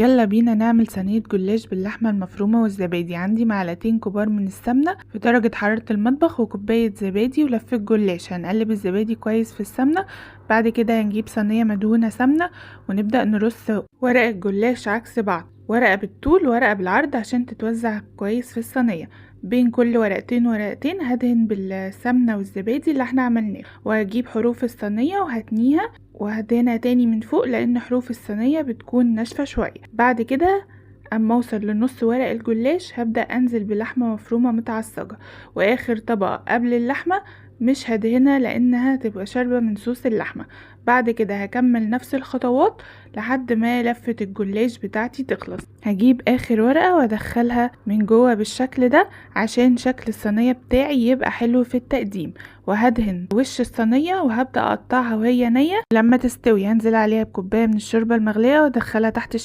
يلا بينا نعمل صينية جلاش باللحمة المفرومة والزبادي. عندي معلقتين كبار من السمنة في درجة حرارة المطبخ وكوباية زبادي ولفة جلاش. هنقلب الزبادي كويس في السمنة. بعد كده هنجيب صينية مدهونة سمنة ونبدأ نرص ورق الجلاش عكس بعض، ورقة بالطول ورقة بالعرض عشان تتوزع كويس في الصينية. بين كل ورقتين هدهن بالسمنة والزبادي اللي احنا عملناه، وهجيب حروف الصينية وهتنيها وهدهنها تاني من فوق لان حروف الصينية بتكون ناشفة شوية. بعد كده اما اوصل لنص ورق الجلاش هبدأ انزل بلحمة مفرومة متعصجة، واخر طبقة قبل اللحمة مش هدهنها لانها تبقى شاربة من صوص اللحمة. بعد كده هكمل نفس الخطوات لحد ما لفة الجلاش بتاعتي تخلص. هجيب اخر ورقة وادخلها من جوه بالشكل ده عشان شكل الصينية بتاعي يبقى حلو في التقديم. وهدهن وش الصينية وهبدأ اقطعها وهي نية. لما تستوي هنزل عليها بكوباية من الشوربة المغلية وادخلها تحت